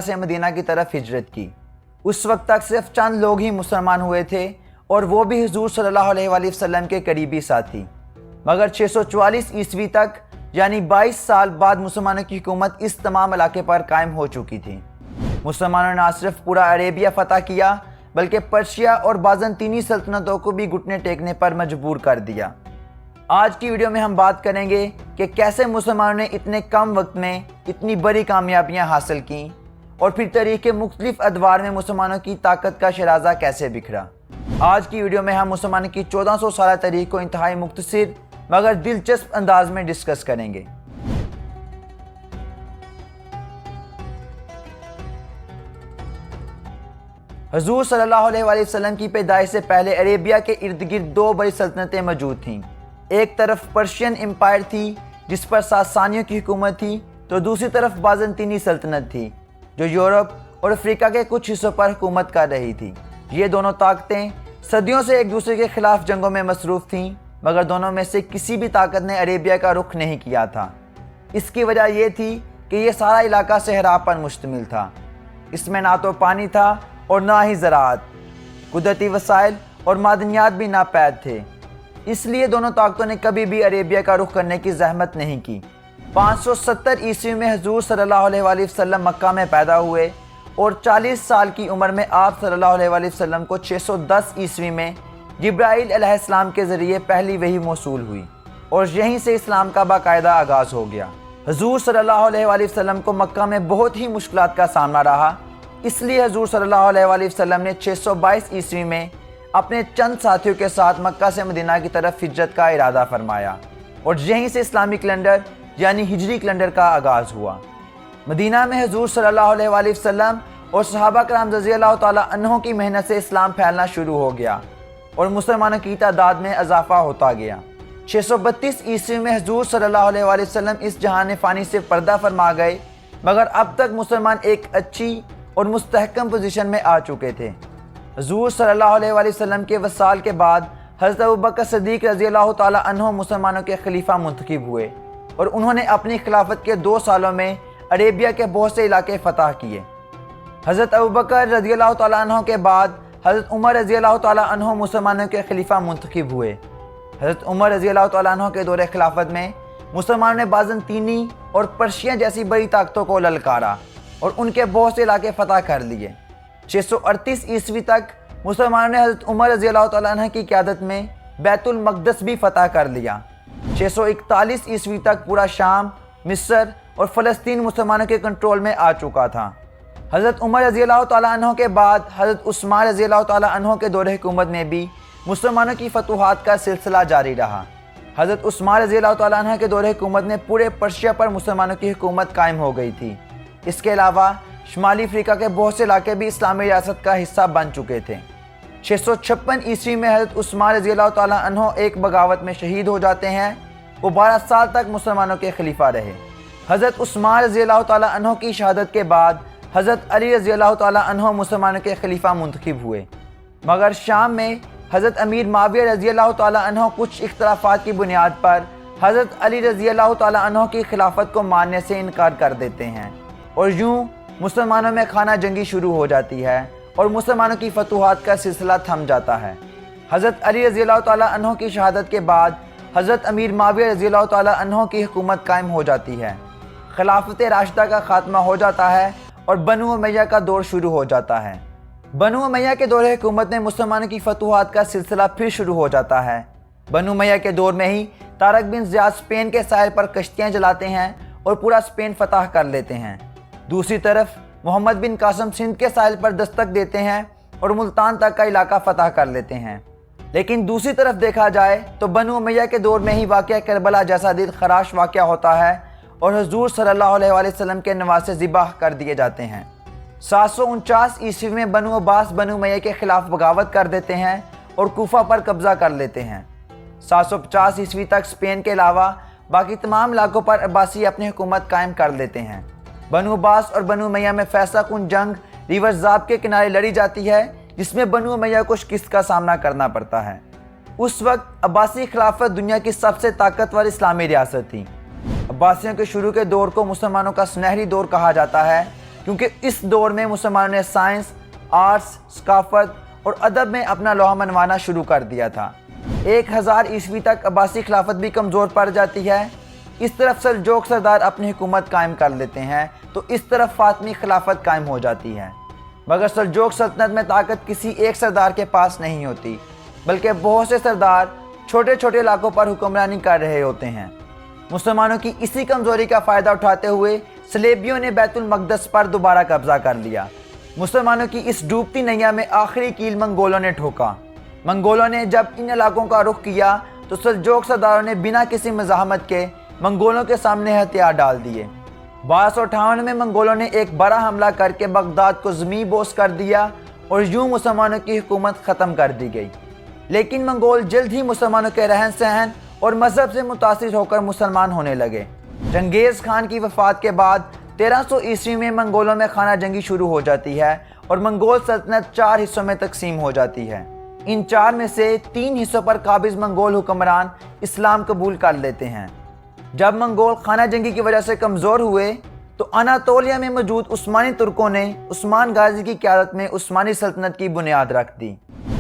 से मदीना की तरफ हिजरत की। उस वक्त तक सिर्फ चंद लोग ही मुसलमान हुए थे और वो भी हुजूर सल्लल्लाहु अलैहि वसल्लम के करीबी साथी। मगर 644 ईस्वी तक यानी 22 साल बाद मुसलमानों की हुकूमत इस तमाम इलाके पर कायम हो चुकी थी। मुसलमानों ने न सिर्फ पूरा अरेबिया फतह किया बल्कि पर्शिया और बाज़ंतीनी सल्तनतों को भी घुटने टेकने पर मजबूर कर दिया। आज की वीडियो में हम बात करेंगे कि कैसे मुसलमानों ने इतने कम वक्त में इतनी बड़ी कामयाबियां हासिल की और फिर तारीख़ के मुख्तलिफ अदवार में मुसलमानों की ताकत का शराजा कैसे बिखरा। आज की वीडियो में हम मुसलमानों की 1400 साल तारीख़ को इंतहाई मुख्तसर मगर दिलचस्प अंदाज में डिस्कस करेंगे। हुजूर सल्लल्लाहु अलैहि वसल्लम की पैदाइश से पहले अरेबिया के इर्द गिर्द दो बड़ी सल्तनतें मौजूद थीं। एक तरफ पर्शियन एम्पायर थी जिस पर सासानियों की हुकूमत थी, तो दूसरी तरफ बाज़ंतीनी सल्तनत थी जो यूरोप और अफ्रीका के कुछ हिस्सों पर हुकूमत कर रही थी। ये दोनों ताकतें सदियों से एक दूसरे के खिलाफ जंगों में मसरूफ़ थीं, मगर दोनों में से किसी भी ताकत ने अरेबिया का रुख नहीं किया था। इसकी वजह यह थी कि यह सारा इलाका सहरा पर मुश्तमिल था। इसमें ना तो पानी था और ना ही ज़राअत, कुदरती वसाइल और मादनियात भी नापैद थे। इसलिए दोनों ताकतों ने कभी भी अरेबिया का रुख करने की जहमत नहीं की। 570 ईस्वी में हुजूर सल्लल्लाहु अलैहि वसल्लम मक्का में पैदा हुए और 40 साल की उम्र में आप सल्लल्लाहु अलैहि वसल्लम को 610 ईस्वी में जिब्राईल अलैहिस्सलाम के ज़रिए पहली वही मौसूल हुई और यहीं से इस्लाम का बाकायदा आगाज़ हो गया। हुजूर सल्लल्लाहु अलैहि वसल्लम को मक्का में बहुत ही मुश्किलात का सामना रहा। इसलिए हुजूर सल्लल्लाहु अलैहि वसल्लम ने 622 ईस्वी में अपने चंद साथियों के साथ मक्का से मदीना की तरफ हिजरत का इरादा फरमाया और यहीं से इस्लामी कैलेंडर यानी हिजरी कैलेंडर का आगाज़ हुआ। मदीना में हुजूर सल्लल्लाहु अलैहि वसल्लम और सहाबा कराम रज़ियल्लाहु तआला अन्हुम की मेहनत से इस्लाम फैलना शुरू हो गया और मुसलमानों की तादाद में इजाफा होता गया। 632 ईस्वी में हुजूर सल्लल्लाहु अलैहि वसल्लम इस जहान फ़ानी से पर्दा फरमा गए, मगर अब तक मुसलमान एक अच्छी और मुस्तहकम पोजीशन में आ चुके थे। हुजूर सल्लल्लाहु अलैहि वसल्लम के वसाल के बाद हज़रत अबू बकर सिद्दीक़ रज़ियल्लाहु तआला अन्हु मुसलमानों के खलीफा मुंतखब हुए और उन्होंने अपनी खिलाफत के 2 सालों में अरेबिया के बहुत से इलाके फ़तह किए। हज़रत अबू बकर रज़ियल्लाहु तआला अन्हु के बाद हज़रत उमर रज़ियल्लाहु तआला अन्हु मुसलमानों के खलीफा मुंतखब हुए। हज़रत उमर रज़ियल्लाहु तआला अन्हु के दौरे खिलाफत में मुसलमानों ने बाज़ंतीनी और पर्शियन जैसी बड़ी ताकतों को ललकारा और उनके बहुत से इलाके फ़तह कर लिए। 638 ईस्वी तक मुसलमानों ने हज़रत उमर रज़ियल्लाहु तआला अन्हु की क़यादत में बैतुल मक़दस भी फ़तह कर लिया। 641 ईस्वी तक पूरा शाम, मिस्र और फ़लस्तीन मुसलमानों के कंट्रोल में आ चुका था। हज़रत उमर रज़ियल्लाहु तआला अन्हु के बाद हज़रत उस्मान रज़ियल्लाहु तआला अन्हु के दौरे हुकूमत में भी मुसलमानों की फतूहात का सिलसिला जारी रहा। हज़रत उस्मान रज़ियल्लाहु तआला अन्हु के दौरे हुकूमत में पूरे पर्शिया पर मुसलमानों की हुकूमत कायम हो गई थी। इसके अलावा शुमाली अफ्रीका के बहुत से इलाके भी इस्लामी रियासत का हिस्सा बन चुके थे। 656 ईस्वी में हज़रत उस्मान रज़ियल्लाहु तआला अन्हु एक बगावत में शहीद हो जाते हैं। वो 12 साल तक मुसलमानों के खलीफा रहे। हज़रत उस्मान रज़ियल्लाहु तआला अन्हु की शहादत के बाद हज़रत अली रज़ियल्लाहु तआला अन्हु मुसलमानों के खलीफा मुंतखब हुए, मगर शाम में हज़रत अमीर माविया रज़ियल्लाहु तआला अन्हु कुछ इख्तलाफात की बुनियाद पर हज़रत अली रज़ियल्लाहु तआला अन्हु की खिलाफत को मानने से इनकार कर देते हैं और यूँ मुसलमानों में खाना जंगी शुरू हो जाती है और मुसलमानों की फतूहात का सिलसिला थम जाता है। हज़रत अली रज़ियल्लाहु तआला अन्हु की शहादत के बाद हज़रत अमीर माविया रज़ियल्लाहु तआला अन्हु की हुकूमत कायम हो जाती है। खिलाफत राशिदा का खात्मा हो जाता है और बनु उमैया का दौर शुरू हो जाता है। बनु उमैया के दौरे हुकूमत में मुसलमानों की फतूहात का सिलसिला फिर शुरू हो जाता है। बनु उमैया के दौर में ही तारक बिन ज़ियाद स्पेन के साहिल पर कश्तियाँ जलाते हैं और पूरा स्पेन फतह कर लेते हैं। दूसरी तरफ मोहम्मद बिन कासिम सिंध के साहिल पर दस्तक देते हैं और मुल्तान तक का इलाका फतह कर लेते हैं। लेकिन दूसरी तरफ देखा जाए तो बनु उमैया के दौर में ही वाक़या करबला जैसा दिल खराश वाक़या होता है और हुजूर सल्लल्लाहु अलैहि वसल्लम के नवासे ज़िबाह कर दिए जाते हैं। 749 ईस्वी में बनु अब्बास बनु उमैया के खिलाफ बगावत कर देते हैं और कूफा पर कब्ज़ा कर लेते हैं। 750 ईस्वी तक स्पेन के अलावा बाकी तमाम इलाकों पर अब्बासी अपनी हुकूमत कायम कर लेते हैं। बनु अब्बास और बनु उमैया में फैसला कुन जंग रिवर ज़ाब के किनारे लड़ी जाती है, जिसमें बनु उमैया को शिकस्त का सामना करना पड़ता है। उस वक्त अब्बासी खिलाफत दुनिया की सबसे ताकतवर इस्लामी रियासत थी। अब्बासियों के शुरू के दौर को मुसलमानों का सुनहरी दौर कहा जाता है, کیونکہ اس دور میں مسلمانوں نے سائنس، آرٹس، ثقافت اور ادب میں اپنا لوہا منوانا شروع کر دیا تھا۔ 1000 عیسوی تک عباسی خلافت بھی کمزور پڑ جاتی ہے۔ اس طرف سلجوق سردار اپنی حکومت قائم کر لیتے ہیں تو اس طرف فاطمی خلافت قائم ہو جاتی ہے، مگر سلجوق سلطنت میں طاقت کسی ایک سردار کے پاس نہیں ہوتی، بلکہ بہت سے سردار چھوٹے چھوٹے علاقوں پر حکمرانی کر رہے ہوتے ہیں۔ مسلمانوں کی اسی کمزوری کا فائدہ اٹھاتے ہوئے صلیبیوں نے بیت المقدس پر دوبارہ قبضہ کر لیا۔ مسلمانوں کی اس ڈوبتی نیا میں آخری کیل منگولوں نے ٹھوکا۔ منگولوں نے جب ان علاقوں کا رخ کیا تو سلجوق سرداروں نے بنا کسی مزاحمت کے منگولوں کے سامنے ہتھیار ڈال دیے۔ 1258 میں منگولوں نے ایک بڑا حملہ کر کے بغداد کو زمین بوس کر دیا اور یوں مسلمانوں کی حکومت ختم کر دی گئی۔ لیکن منگول جلد ہی مسلمانوں کے رہن سہن اور مذہب سے متاثر ہو کر مسلمان ہونے لگے۔ چنگیز خان کی وفات کے بعد 1300 عیسوی میں منگولوں میں خانہ جنگی شروع ہو جاتی ہے اور منگول سلطنت 4 حصوں میں تقسیم ہو جاتی ہے۔ ان 4 میں سے 3 حصوں پر قابض منگول حکمران اسلام قبول کر لیتے ہیں۔ جب منگول خانہ جنگی کی وجہ سے کمزور ہوئے تو اناطولیہ میں موجود عثمانی ترکوں نے عثمان غازی کی قیادت میں عثمانی سلطنت کی بنیاد رکھ دی۔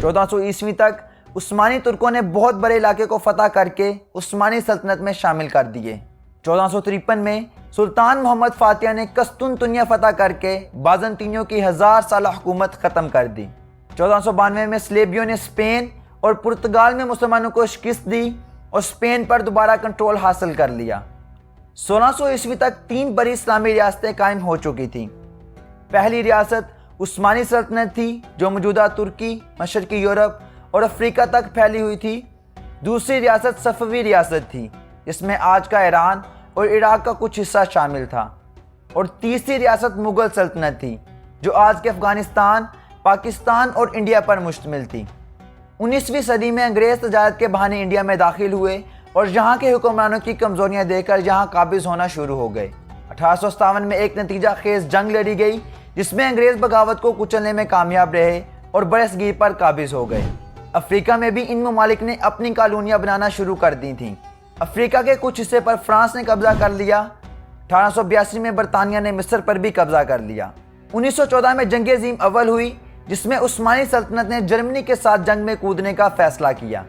1400 عیسوی تک عثمانی ترکوں نے بہت بڑے علاقے کو فتح کر کے عثمانی سلطنت میں شامل کر دیے۔ 1453 میں سلطان محمد فاتح نے قسطنطنیہ فتح کر کے بازنطینیوں کی 1000 سالہ حکومت ختم کر دی۔ 1492 میں صلیبیوں نے اسپین اور پرتگال میں مسلمانوں کو شکست دی اور اسپین پر دوبارہ کنٹرول حاصل کر لیا۔ 1600 عیسوی تک 3 بڑی اسلامی ریاستیں قائم ہو چکی تھیں۔ پہلی ریاست عثمانی سلطنت تھی جو موجودہ ترکی، مشرقی یورپ اور افریقہ تک پھیلی ہوئی تھی۔ دوسری ریاست صفوی ریاست تھی جس میں آج کا ایران اور عراق کا کچھ حصہ شامل تھا، اور تیسری ریاست مغل سلطنت تھی جو آج کے افغانستان، پاکستان اور انڈیا پر مشتمل تھی۔ 19ویں صدی میں انگریز تجارت کے بہانے انڈیا میں داخل ہوئے اور یہاں کے حکمرانوں کی کمزوریاں دیکھ کر یہاں قابض ہونا شروع ہو گئے۔ 1857 میں ایک نتیجہ خیز جنگ لڑی گئی جس میں انگریز بغاوت کو کچلنے میں کامیاب رہے اور برصغیر صغیر پر قابض ہو گئے۔ افریقہ میں بھی ان ممالک نے اپنی کالونیاں بنانا شروع کر دی تھیں۔ افریقہ کے کچھ حصے پر فرانس نے قبضہ کر لیا۔ 1882 میں برطانیہ نے مصر پر بھی قبضہ کر لیا۔ 1914 میں جنگ عظیم اول ہوئی جس میں عثمانی سلطنت نے جرمنی کے ساتھ جنگ میں کودنے کا فیصلہ کیا،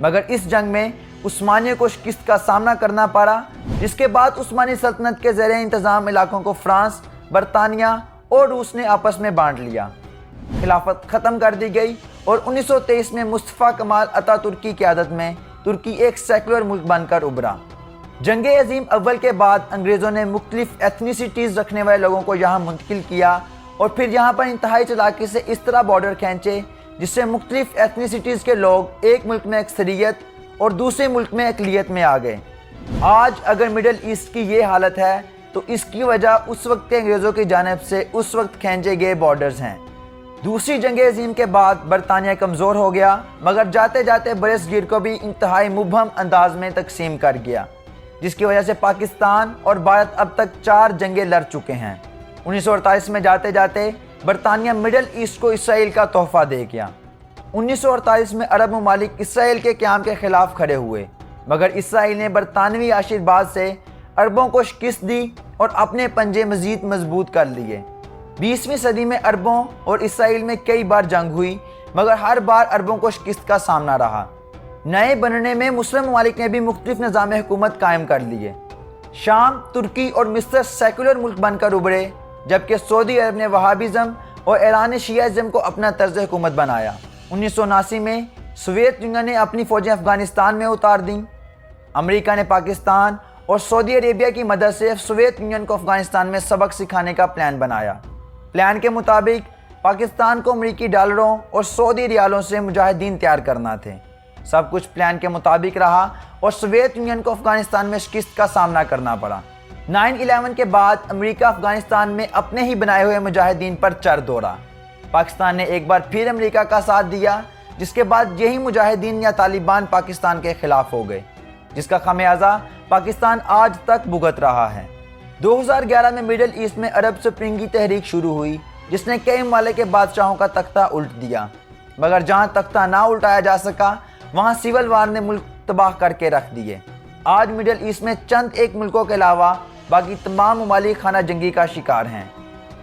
مگر اس جنگ میں عثمانیوں کو شکست کا سامنا کرنا پڑا، جس کے بعد عثمانی سلطنت کے زیر انتظام علاقوں کو فرانس، برطانیہ اور روس نے آپس میں بانٹ لیا۔ خلافت ختم کر دی گئی اور 1923 میں مصطفیٰ کمال اتا ترک کی قیادت میں ترکی ایک سیکولر ملک بن کر ابھرا۔ جنگ عظیم اول کے بعد انگریزوں نے مختلف ایتھنیسٹیز رکھنے والے لوگوں کو یہاں منتقل کیا اور پھر یہاں پر انتہائی چالاکی سے اس طرح بارڈر کھینچے جس سے مختلف ایتھنیسٹیز کے لوگ ایک ملک میں اکثریت اور دوسرے ملک میں اقلیت میں آ گئے۔ آج اگر مڈل ایسٹ کی یہ حالت ہے تو اس کی وجہ اس وقت کے انگریزوں کی جانب سے اس وقت کھینچے گئے بارڈرز ہیں۔ دوسری جنگ عظیم کے بعد برطانیہ کمزور ہو گیا، مگر جاتے جاتے برصغیر کو بھی انتہائی مبہم انداز میں تقسیم کر گیا، جس کی وجہ سے پاکستان اور بھارت اب تک 4 جنگیں لڑ چکے ہیں۔ 1948 میں جاتے جاتے برطانیہ مڈل ایسٹ کو اسرائیل کا تحفہ دے گیا۔ 1948 میں عرب ممالک اسرائیل کے قیام کے خلاف کھڑے ہوئے، مگر اسرائیل نے برطانوی آشرواد سے عربوں کو شکست دی اور اپنے پنجے مزید مضبوط کر لیے۔ 20ویں صدی میں عربوں اور اسرائیل میں کئی بار جنگ ہوئی، مگر ہر بار عربوں کو شکست کا سامنا رہا۔ نئے بننے میں مسلم ممالک نے بھی مختلف نظام حکومت قائم کر لیے۔ شام، ترکی اور مصر سیکولر ملک بن کر ابھرے، جبکہ سعودی عرب نے وہابیزم اور ایران نے شیعہ کو اپنا طرز حکومت بنایا۔ 1979 میں سوویت یونین نے اپنی فوجیں افغانستان میں اتار دیں۔ امریکہ نے پاکستان اور سعودی عربیہ کی مدد سے سوویت یونین کو افغانستان میں سبق سکھانے کا پلان بنایا۔ پلان کے مطابق پاکستان کو امریکی ڈالروں اور سعودی ریالوں سے مجاہدین تیار کرنا تھے۔ سب کچھ پلان کے مطابق رہا اور سوویت یونین کو افغانستان میں شکست کا سامنا کرنا پڑا۔ 9/11 کے بعد امریکہ افغانستان میں اپنے ہی بنائے ہوئے مجاہدین پر چر دوڑا۔ پاکستان نے ایک بار پھر امریکہ کا ساتھ دیا، جس کے بعد یہی مجاہدین یا طالبان پاکستان کے خلاف ہو گئے، جس کا خمیازہ پاکستان آج تک بھگت رہا ہے۔ 2011 میں مڈل ایسٹ میں عرب سپرنگ کی تحریک شروع ہوئی، جس نے کئی ممالک کے بادشاہوں کا تختہ الٹ دیا، مگر جہاں تختہ نہ الٹایا جا سکا وہاں سول وار نے ملک تباہ کر کے رکھ دیے۔ آج مڈل ایسٹ میں چند ایک ملکوں کے علاوہ باقی تمام ممالک خانہ جنگی کا شکار ہیں۔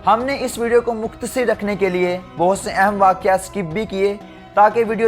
ہم نے اس ویڈیو کو مختصر رکھنے کے لیے بہت سے اہم واقعات سکپ بھی کیے تاکہ ویڈیو